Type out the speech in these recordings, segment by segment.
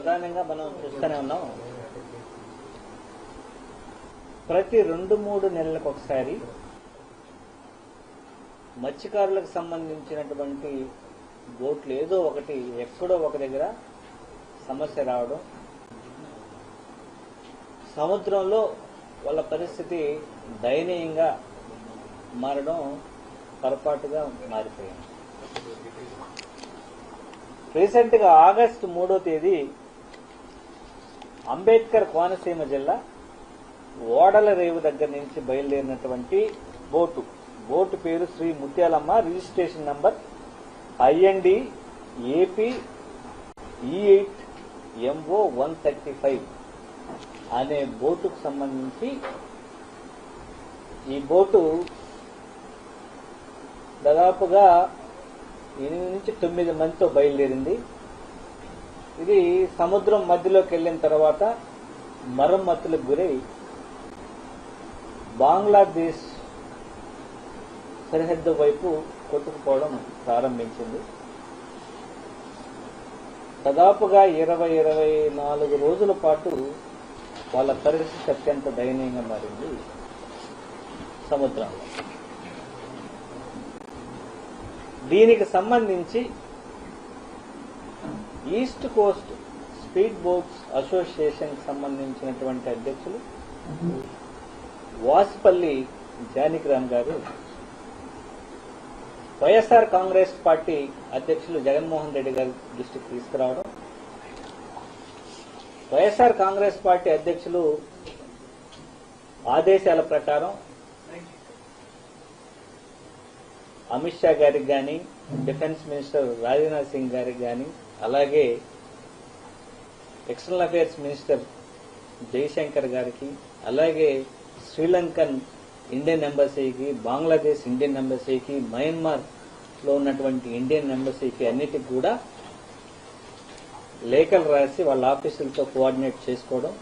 ప్రధానంగా మనం చూస్తూనే ఉన్నాం. ప్రతి 2-3 నెలలకు ఒకసారి మత్స్యకారులకు సంబంధించినటువంటి బోట్లు ఏదో ఒకటి ఎక్కడో ఒక దగ్గర సమస్య రావడం, సముద్రంలో వాళ్ళ పరిస్థితి దయనీయంగా మారడం పొరపాటుగా మారిపోయింది. రీసెంట్గా ఆగస్టు 3వ తేదీ అంబేద్కర్ కోనసీమ జిల్లా ఓడల రేవు దగ్గర నుంచి బయలుదేరినటువంటి బోటు పేరు Shri Muthyalamma, registration number IND AP E8MO 135 అనే బోటుకు సంబంధించి ఈ బోటు దాదాపుగా 8 నుంచి 9 మందితో బయలుదేరింది. ఇది సముద్రం మధ్యలోకి వెళ్ళిన తర్వాత మరమ్మతులకు గురై బంగ్లాదేశ్ సరిహద్దు వైపు కొట్టుకుపోవడం ప్రారంభించింది. దాదాపుగా 20-24 రోజుల పాటు వాళ్ళ పరిస్థితి అత్యంత దయనీయంగా మారింది సముద్రంలో. దీనికి సంబంధించి east Coast speed boats association సంబంధించినటువంటి అధ్యక్షులు వాసిపల్లి జానకిరామ్ గారు వైఎస్ఆర్ కాంగ్రెస్ పార్టీ అధ్యక్షులు జగన్మోహన్ రెడ్డి గారి దృష్టికి తీసుకురావడం, వైఎస్ఆర్ కాంగ్రెస్ పార్టీ అధ్యక్షులు ఆదేశాల ప్రకారం అమిత్ షా గారికి కానీ, డిఫెన్స్ మినిస్టర్ రాజ్నాథ్ సింగ్ గారికి కానీ, అలాగే ఎక్స్టర్నల్ అఫైర్స్ మినిస్టర్ జయశంకర్ గారికి, అలాగే శ్రీలంకన్ ఇండియన్ ఎంబసీకి, బంగ్లాదేశ్ ఇండియన్ ఎంబసీకి, మయన్మార్ లో ఉన్నటువంటి ఇండియన్ ఎంబసీకి అన్నిటికి కూడా లేఖలు రాసి వాళ్ళ ఆఫీసులతో కోఆర్డినేట్ చేసుకోవడం,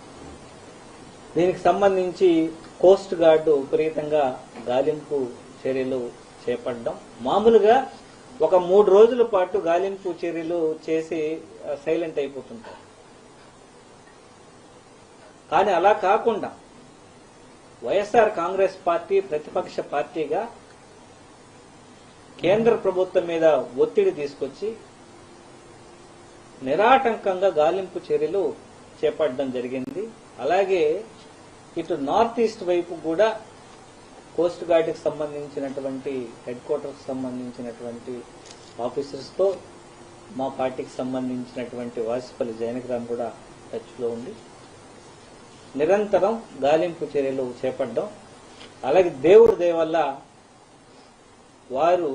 దీనికి సంబంధించి కోస్ట్ గార్డు విపరీతంగా గాలింపు చర్యలు చేపట్టడం. మామూలుగా ఒక 3 రోజుల పాటు గాలింపు చర్యలు చేసి సైలెంట్ అయిపోతుంటారు. కానీ అలా కాకుండా వైఎస్ఆర్ కాంగ్రెస్ పార్టీ ప్రతిపక్ష పార్టీగా కేంద్ర ప్రభుత్వం మీద ఒత్తిడి తీసుకొచ్చి నిరాటంకంగా గాలింపు చర్యలు చేపట్టడం జరిగింది. అలాగే ఇటు నార్త్ ఈస్ట్ వైపు కూడా కోస్ట్ గార్డుకి సంబంధించినటువంటి హెడ్ క్వార్టర్కి సంబంధించినటువంటి ఆఫీసర్స్తో మా పార్టీకి సంబంధించినటువంటి వాసిపల్లి జానకిరామ్ కూడా టచ్లో ఉండి నిరంతరం గాలింపు చర్యలు చేపట్టడం. అలాగే దేవుడి దయ వల్ల వారు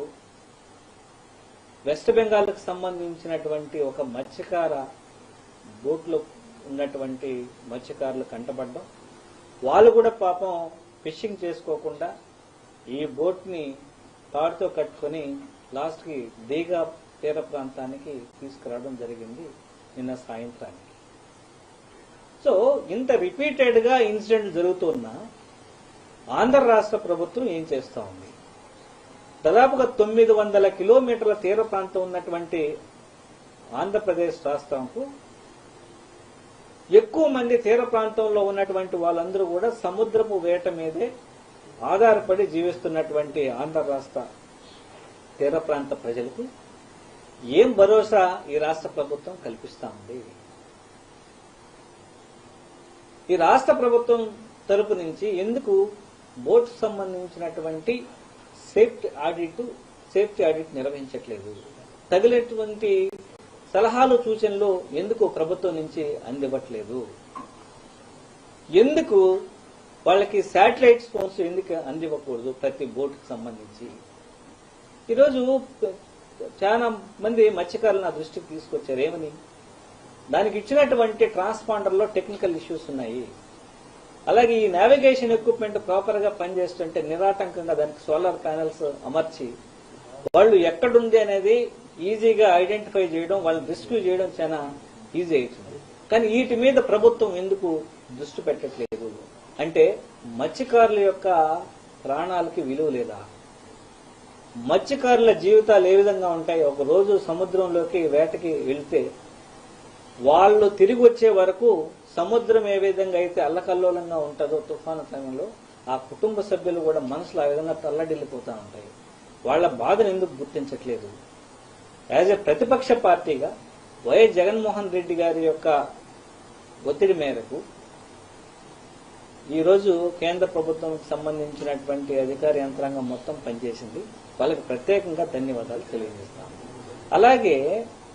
వెస్ట్ బెంగాల్కు సంబంధించినటువంటి ఒక మత్స్యకార బోట్లో ఉన్నటువంటి మత్స్యకారులు కంటపడ్డం. వాళ్ళు కూడా పాపం ఫిషింగ్ చేసుకోకుండా ఈ బోట్ని తాడుతో కట్టుకుని లాస్ట్కి దీఘా తీర ప్రాంతానికి తీసుకురావడం జరిగింది నిన్న సాయంత్రానికి. సో ఇంత రిపీటెడ్ గా ఇన్సిడెంట్ జరుగుతున్నా ఆంధ్ర రాష్ట్ర ప్రభుత్వం ఏం చేస్తా ఉంది? దాదాపుగా 900 కిలోమీటర్ల తీర ప్రాంతం ఉన్నటువంటి ఆంధ్రప్రదేశ్ రాష్ట్రంకు ఎక్కువ మంది తీర ప్రాంతంలో ఉన్నటువంటి వాళ్ళందరూ కూడా సముద్రపు వేట మీదే ఆధారపడి జీవిస్తున్నటువంటి ఆంధ్ర రాష్ట్ర తీర ప్రాంత ప్రజలకు ఏం భరోసా ఈ రాష్ట్ర ప్రభుత్వం కల్పిస్తా ఉంది? ఈ రాష్ట్ర ప్రభుత్వం తరపు నుంచి ఎందుకు బోట్ సంబంధించినటువంటి సేఫ్టీ ఆడిట్ నిర్వహించట్లేదు? తగినటువంటి సలహాలు సూచనలు ఎందుకు ప్రభుత్వం నుంచి అందివ్వట్లేదు? ఎందుకు వాళ్ళకి శాటిలైట్ ఫోన్స్ ఎందుకు అందివ్వకూడదు ప్రతి బోటుకు సంబంధించి? ఈరోజు చాలా మంది మత్స్యకారులు నా దృష్టికి తీసుకొచ్చారు. ఏమని? దానికి ఇచ్చినటువంటి ట్రాన్స్పాండర్లో టెక్నికల్ ఇష్యూస్ ఉన్నాయి. అలాగే ఈ నావిగేషన్ ఎక్విప్మెంట్ ప్రాపర్ గా పనిచేస్తుంటే నిరాటంకంగా దానికి సోలార్ ప్యానెల్స్ అమర్చి వాళ్ళు ఎక్కడుంది అనేది ఈజీగా ఐడెంటిఫై చేయడం, వాళ్ళని రెస్క్యూ చేయడం చాలా ఈజీ అవుతుంది. కానీ వీటి మీద ప్రభుత్వం ఎందుకు దృష్టి పెట్టట్లేదు? అంటే మత్స్యకారుల యొక్క ప్రాణాలకి విలువ లేదా? మత్స్యకారుల జీవితాలు ఏ విధంగా ఉంటాయి? ఒక రోజు సముద్రంలోకి వేటకి వెళ్తే వాళ్ళు తిరిగి వచ్చే వరకు సముద్రం ఏ విధంగా అయితే అల్లకల్లోలంగా ఉంటుందో తుఫాను సమయంలో ఆ కుటుంబ సభ్యులు కూడా మనసులో ఆ విధంగా తల్లడిల్లిపోతూ ఉంటాయి. వాళ్ళ బాధను ఎందుకు గుర్తించట్లేదు? యాజ్ ఎ ప్రతిపక్ష పార్టీగా వైఎస్ జగన్మోహన్ రెడ్డి గారి యొక్క ఒత్తిడి మేరకు ఈరోజు కేంద్ర ప్రభుత్వంకి సంబంధించినటువంటి అధికార యంత్రాంగం మొత్తం పనిచేసింది. వాళ్ళకి ప్రత్యేకంగా ధన్యవాదాలు తెలియజేస్తాం. అలాగే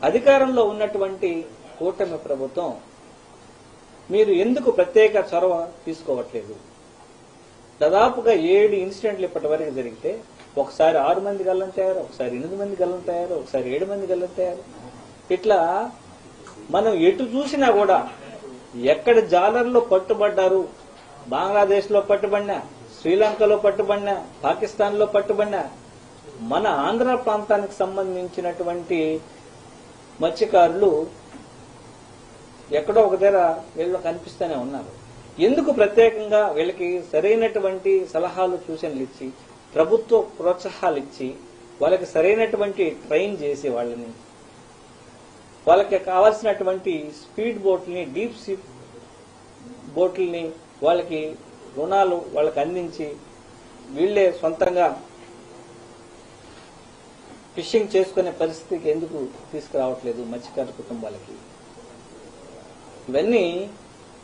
అధికారంలో ఉన్నటువంటి కూటమి ప్రభుత్వం మీరు ఎందుకు ప్రత్యేక చొరవ తీసుకోవట్లేదు? దాదాపుగా 7 ఇన్సిడెంట్లు ఇప్పటి వరకు జరిగితే ఒకసారి 6 మంది గల్లంతయ్యారు, ఒకసారి 8 మంది గల్లంతయ్యారు, ఒకసారి 7 మంది గల్లంతయ్యారు. ఇట్లా మనం ఎటు చూసినా కూడా ఎక్కడ జాలర్లో పట్టుబడ్డారు, బంగ్లాదేశ్ లో పట్టుబడినా, శ్రీలంకలో పట్టుబడినా, పాకిస్తాన్ లో పట్టుబడినా, మన ఆంధ్ర ప్రాంతానికి సంబంధించినటువంటి మత్స్యకారులు ఎక్కడో ఒక దగ్గర వీళ్ళు కనిపిస్తూనే ఉన్నారు. ఎందుకు ప్రత్యేకంగా వీళ్ళకి సరైనటువంటి సలహాలు సూచనలు ఇచ్చి, ప్రభుత్వ ప్రోత్సాహాలు ఇచ్చి, వాళ్ళకి సరైనటువంటి ట్రైన్ చేసి వాళ్ళకి కావాల్సినటువంటి స్పీడ్ బోట్లని, డీప్ సీ బోట్లని, వాళ్ళకి రుణాలు వాళ్ళకి అందించి వీళ్లే సొంతంగా ఫిషింగ్ చేసుకునే పరిస్థితికి ఎందుకు తీసుకురావట్లేదు మత్స్యకార కుటుంబాలకి? ఇవన్నీ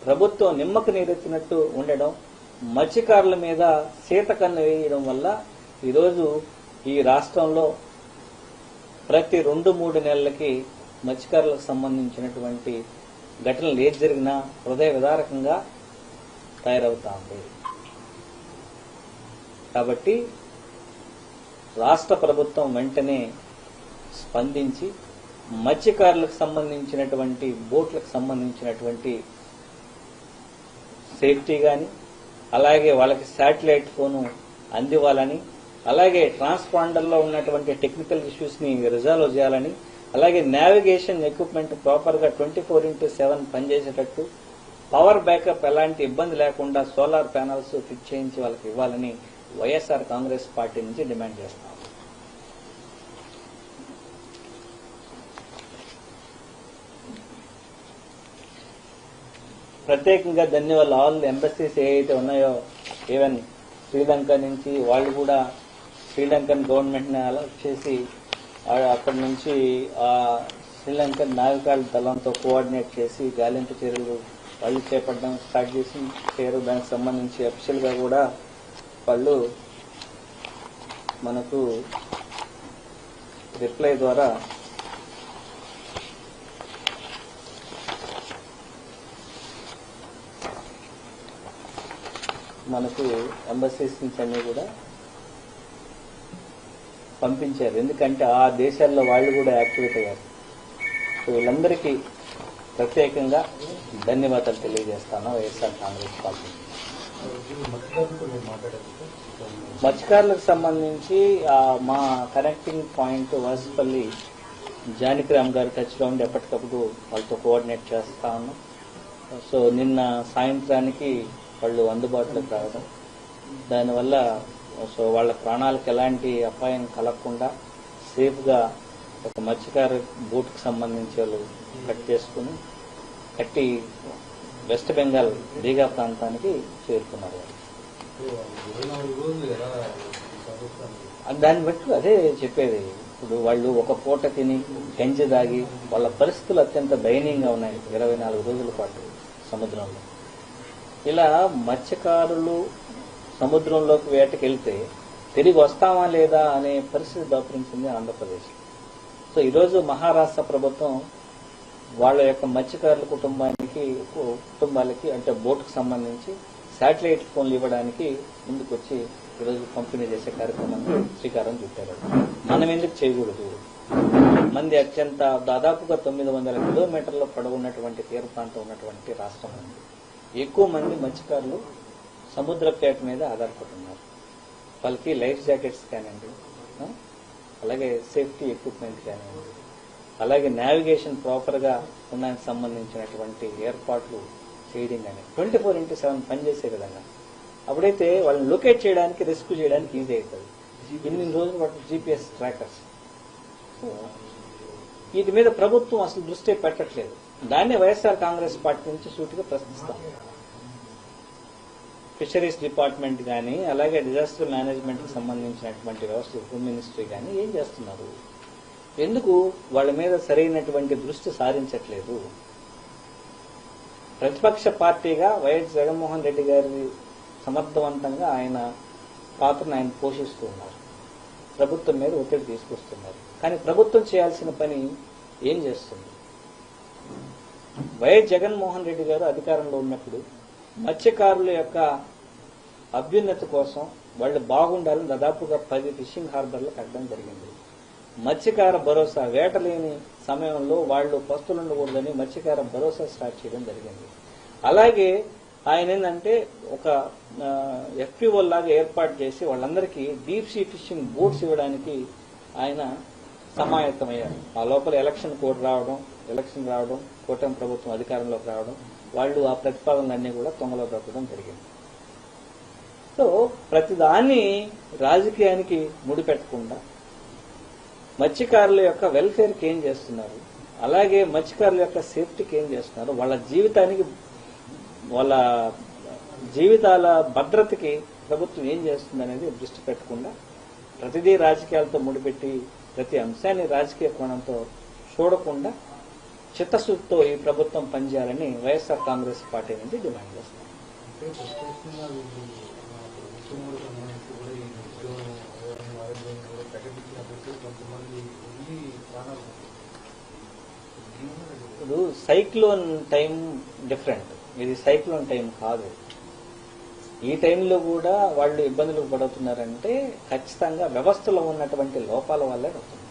ప్రభుత్వం నిమ్మకు నీరెత్తినట్టు ఉండడం, మత్స్యకారుల మీద శీతకన్ను వేయడం వల్ల ఈరోజు ఈ రాష్ట్రంలో ప్రతి 2-3 నెలలకి మత్స్యకారులకు సంబంధించినటువంటి ఘటనలు ఏది జరిగినా హృదయ విదారకంగా తయారవుతా ఉంది. కాబట్టి రాష్ట్ర ప్రభుత్వం వెంటనే స్పందించి మత్స్యకారులకు సంబంధించినటువంటి బోట్లకు సంబంధించినటువంటి సేఫ్టీ కానీ, అలాగే వాళ్ళకి శాటిలైట్ ఫోను అందివ్వాలని, అలాగే ట్రాన్స్పాండర్లో ఉన్నటువంటి టెక్నికల్ ఇష్యూస్ని రిజాల్వ్ చేయాలని, అలాగే నావిగేషన్ ఎక్విప్మెంట్ ప్రాపర్గా 24/7 పనిచేసేటట్టు, పవర్ బ్యాకప్ ఎలాంటి ఇబ్బంది లేకుండా సోలార్ ప్యానల్స్ ఫిట్ చేయించి వాళ్ళకి ఇవ్వాలని వైఎస్ఆర్ కాంగ్రెస్ పార్టీ నుంచి డిమాండ్ చేస్తాం. ప్రత్యేకంగా ధన్యవాదాలు ఆల్ ఎంబసీస్ ఏవైతే ఉన్నాయో, ఈవెన్ శ్రీలంక నుంచి వాళ్ళు కూడా శ్రీలంకన్ గవర్నమెంట్ని అలర్ట్ చేసి అక్కడి నుంచి శ్రీలంకన్ నావికాల దళంతో కోఆర్డినేట్ చేసి గాలింపు చర్యలు వాళ్ళు చేపట్టడం స్టార్ట్ చేసి దానికి సంబంధించి అఫీషియల్ గా కూడా వాళ్ళు మనకు రిప్లై ద్వారా మనకు ఎంబసీస్ నుంచి అన్ని కూడా పంపించారు. ఎందుకంటే ఆ దేశాల్లో వాళ్ళు కూడా యాక్టివేట్ అయ్యారు. సో వీళ్ళందరికీ ప్రత్యేకంగా ధన్యవాదాలు తెలియజేస్తాను వైఎస్ఆర్ కాంగ్రెస్ పార్టీ. మత్స్యకారులకు సంబంధించి మా కనెక్టింగ్ పాయింట్ వాసుపల్లి జానకిరామ్ గారు టచ్లో ఉండి ఎప్పటికప్పుడు వాళ్ళతో కోఆర్డినేట్ చేస్తా ఉన్నాం. సో నిన్న సాయంత్రానికి వాళ్ళు అందుబాటులోకి రావడం, దానివల్ల సో వాళ్ళ ప్రాణాలకు ఎలాంటి అపాయం కలగకుండా సేఫ్గా ఒక మత్స్యకార బోట్కి సంబంధించి వాళ్ళు కట్టి వెస్ట్ బెంగాల్ దీఘా ప్రాంతానికి చేరుకున్నారు. దాన్ని బట్టి అదే చెప్పేది. ఇప్పుడు వాళ్ళు ఒక పూట తిని గంజి దాగి వాళ్ళ పరిస్థితులు అత్యంత దయనీయంగా ఉన్నాయి 24 రోజుల పాటు సముద్రంలో. ఇలా మత్స్యకారులు సముద్రంలోకి వేటకెళ్తే తిరిగి వస్తామా లేదా అనే పరిస్థితి దాపురించింది ఆంధ్రప్రదేశ్. సో ఈరోజు మహారాష్ట్ర ప్రభుత్వం వాళ్ళ యొక్క మత్స్యకారుల కుటుంబాలకి అంటే బోటుకు సంబంధించి శాటిలైట్ ఫోన్లు ఇవ్వడానికి ముందుకొచ్చి ఈరోజు పంపిణీ చేసే కార్యక్రమాన్ని శ్రీకారం చుట్టారు. మనం ఎందుకు చేయకూడదు? మంది అత్యంత దాదాపుగా 900 కిలోమీటర్ల పొడవున్నటువంటి తీర ప్రాంతం ఉన్నటువంటి రాష్ట్రం ఉంది. ఎక్కువ మంది మత్స్యకారులు సముద్రపేట మీద ఆధారపడుతున్నారు. వాళ్ళకి లైఫ్ జాకెట్స్ కానివ్వండి, అలాగే సేఫ్టీ ఎక్విప్మెంట్ కానివ్వండి, అలాగే నావిగేషన్ ప్రాపర్గా ఉండడానికి సంబంధించినటువంటి ఏర్పాట్లు చేయడం కానీ 24/7 పనిచేసే విధంగా అప్పుడైతే వాళ్ళని లొకేట్ చేయడానికి, రెస్క్యూ చేయడానికి ఈజీ అవుతుంది. ఇన్ని రోజులు వాటి GPS ట్రాకర్స్, వీటి మీద ప్రభుత్వం అసలు దృష్టి పెట్టట్లేదు. దాన్ని వైఎస్ఆర్ కాంగ్రెస్ పార్టీ నుంచి సూటిగా ప్రశ్నిస్తాం. ఫిషరీస్ డిపార్ట్మెంట్ కానీ, అలాగే డిజాస్టర్ మేనేజ్మెంట్కి సంబంధించినటువంటి వ్యవస్థ, హోమ్ మినిస్ట్రీ కానీ ఏం చేస్తున్నారు? ఎందుకు వాళ్ళ మీద సరైనటువంటి దృష్టి సారించట్లేదు? ప్రతిపక్ష పార్టీగా వైఎస్ జగన్మోహన్ రెడ్డి గారి సమర్థవంతంగా ఆయన పాత్రను ఆయన పోషిస్తూ ఉన్నారు. ప్రభుత్వం మీద ఒత్తిడి తీసుకొస్తున్నారు. కానీ ప్రభుత్వం చేయాల్సిన పని ఏం చేస్తుంది? వైఎస్ జగన్మోహన్ రెడ్డి గారు అధికారంలో ఉన్నప్పుడు మత్స్యకారుల యొక్క అభ్యున్నతి కోసం వాళ్ళు బాగుండాలని దాదాపుగా 10 ఫిషింగ్ హార్బర్లు కట్టడం జరిగింది. మత్స్యకార భరోసా, వేట లేని సమయంలో వాళ్ళు పస్తులు ఉండకూడదని మత్స్యకార భరోసా స్టార్ట్ చేయడం జరిగింది. అలాగే ఆయన ఏంటంటే ఒక ఎఫ్పిఓ లాగా ఏర్పాటు చేసి వాళ్ళందరికీ డీప్ సీ ఫిషింగ్ బోట్స్ ఇవ్వడానికి ఆయన సమాయత్తమయ్యారు. ఆ లోపల ఎలక్షన్ రావడం, కూటమి ప్రభుత్వం అధికారంలోకి రావడం, వాళ్ళు ఆ ప్రతిపాదనలన్నీ కూడా తొంగలో దొక్కడం జరిగింది. సో ప్రతిదాన్ని రాజకీయానికి ముడిపెట్టకుండా మత్స్యకారుల యొక్క వెల్ఫేర్కి ఏం చేస్తున్నారు, అలాగే మత్స్యకారుల యొక్క సేఫ్టీకి ఏం చేస్తున్నారు, వాళ్ళ జీవితాల భద్రతకి ప్రభుత్వం ఏం చేస్తుంది అనేది దృష్టి పెట్టకుండా ప్రతిదీ రాజకీయాలతో ముడిపెట్టి ప్రతి అంశాన్ని రాజకీయ కోణంతో చూడకుండా చిత్తశుద్ధితో ఈ ప్రభుత్వం పనిచేయాలని వైఎస్ఆర్ కాంగ్రెస్ పార్టీ నుంచి డిమాండ్ చేస్తారు. ఇప్పుడు సైక్లోన్ టైం డిఫరెంట్, ఇది సైక్లోన్ టైం కాదు. ఈ టైంలో కూడా వాళ్ళు ఇబ్బందులు పడుతున్నారంటే ఖచ్చితంగా వ్యవస్థలో ఉన్నటువంటి లోపాల వల్లే అవుతుంది.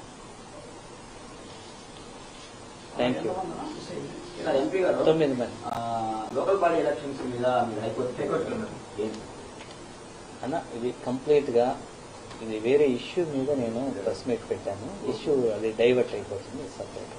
Thank you. 9 మంది లోకల్ బాడీ ఎలక్షన్స్ మీద అన్న, ఇది కంప్లీట్ గా ఇది వేరే ఇష్యూ మీద నేను ప్రెస్ మీట్ పెట్టాను. ఇష్యూ అది డైవర్ట్ అయిపోతుంది, సపరేట్.